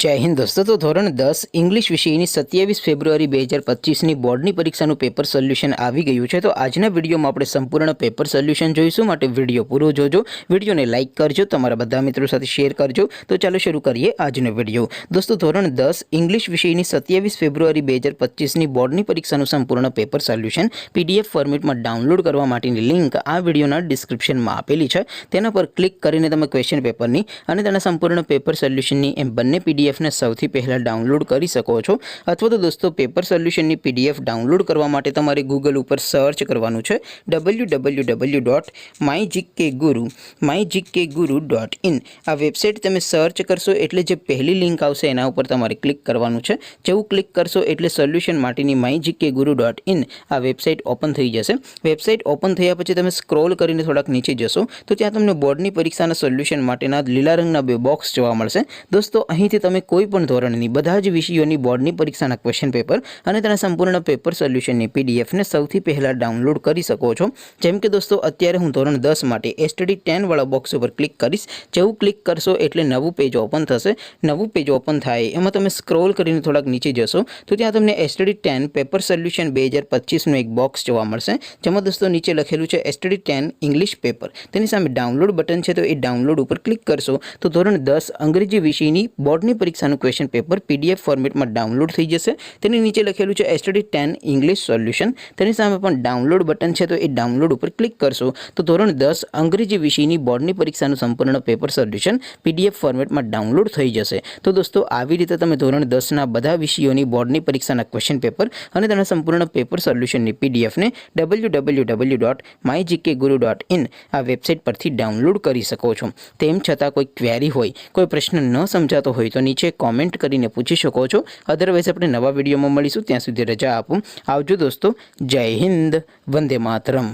जय हिंद दोस्तों। तो धोरण 10 इंग्लिश विषयની 27 ફેબ્રુઆરી 2025ની બોર્ડની પરીક્ષાનું પેપર સોલ્યુશન આવી ગયું છે। તો આજના વિડીયોમાં આપણે સંપૂર્ણ પેપર સોલ્યુશન જોઈશું, માટે વિડીયો પૂરો જોજો, વિડીયોને લાઇક કરજો, તમારા બધા મિત્રો સાથે શેર કરજો। તો ચાલો શરૂ કરીએ આજનો વિડીયો। દોસ્તો ધોરણ 10 ઇંગ્લિશ વિષયની 27 ફેબ્રુઆરી 2025ની બોર્ડની પરીક્ષાનું સંપૂર્ણ પેપર સોલ્યુશન પીડીએફ ફોર્મેટમાં ડાઉનલોડ કરવા માટેની લિંક આ વિડીયોના ડિસ્ક્રિપ્શનમાં આપેલી છે। તેના પર ક્લિક કરીને તમે ક્વેશ્ચન પેપરની અને તેના સંપૂર્ણ પેપર સોલ્યુશનની એમ બંને પીડીએફ ने સૌથી પહેલા ડાઉનલોડ કરી શકો છો। અથવા તો દોસ્તો પેપર સોલ્યુશનની પીડીએફ ડાઉનલોડ કરવા માટે તમારે ગૂગલ ઉપર સર્ચ કરવાનું છે www.mygkguru.in। આ વેબસાઇટ તમે સર્ચ કરશો એટલે જે પહેલી લિંક આવશે એના ઉપર તમારે ક્લિક કરવાનું છે। જેવું ક્લિક કરશો એટલે સોલ્યુશન માટેની mygkguru.in આ વેબસાઇટ ઓપન થઈ જશે। વેબસાઇટ ઓપન થયા પછી તમે સ્ક્રોલ કરીને થોડાક નીચે જશો તો ત્યાં તમને બોર્ડની પરીક્ષાના સોલ્યુશન માટેના લીલા રંગના બે બોક્સ જોવા મળશે। દોસ્તો અહીંથી તમે કોઈપણ ધોરણની બધા જ વિષયોની બોર્ડની પરીક્ષાના ક્વેશ્ચન પેપર અને તેના સંપૂર્ણ પેપર સોલ્યુશનની પીડીએફને સૌથી પહેલા ડાઉનલોડ કરી શકો છો। જેમ કે દોસ્તો અત્યારે હું ધોરણ 10 માટે એસટીડી 10 વાળા બોક્સ ઉપર ક્લિક કરીશ। જેવું ક્લિક કરશો એટલે નવું પેજ ઓપન થશે। નવું પેજ ઓપન થાય એમાં તમે સ્ક્રોલ કરીને થોડાક નીચે જશો તો ત્યાં તમને એસટીડી 10 પેપર સોલ્યુશન 2025નું એક બોક્સ જોવા મળશે, જેમાં દોસ્તો નીચે લખેલું છે એસટીડી 10 ઇંગ્લિશ પેપર। તેની સામે ડાઉનલોડ બટન છે, તો એ ડાઉનલોડ ઉપર ક્લિક કરશો તો ધોરણ 10 અંગ્રેજી વિષયની બોર્ડની પરીક્ષાનું ક્વેશ્ચન પેપર પીડીએફ ફોર્મેટમાં ડાઉનલોડ થઈ જશે। તેની નીચે લખેલું છે એસટીડી 10 ઇંગ્લિશ સોલ્યુશન, તેની સામે પણ ડાઉનલોડ બટન છે, તો એ ડાઉનલોડ ઉપર ક્લિક કરશો તો ધોરણ 10 અંગ્રેજી વિષયની બોર્ડની પરીક્ષાનું સંપૂર્ણ પેપર સોલ્યુશન પીડીએફ ફોર્મેટમાં ડાઉનલોડ થઈ જશે। તો દોસ્તો આવી રીતે તમે ધોરણ 10ના બધા વિષયોની બોર્ડની પરીક્ષાના ક્વેશ્ચન પેપર અને તેના સંપૂર્ણ પેપર સોલ્યુશનની પીડીએફને www.mygkguru.in આ વેબસાઇટ પરથી ડાઉનલોડ કરી શકો છો। તેમ છતાં કોઈ ક્વેરી હોય, કોઈ પ્રશ્ન ન સમજાતો હોય તો નીચે કોમેન્ટ કરીને પૂછી શકો છો। અધરવાઇઝ આપણે નવા વિડીયોમાં મળીશું, ત્યાં સુધી રજા આપો। આવજો દોસ્તો, જય હિન્દ, વંદે માતરમ।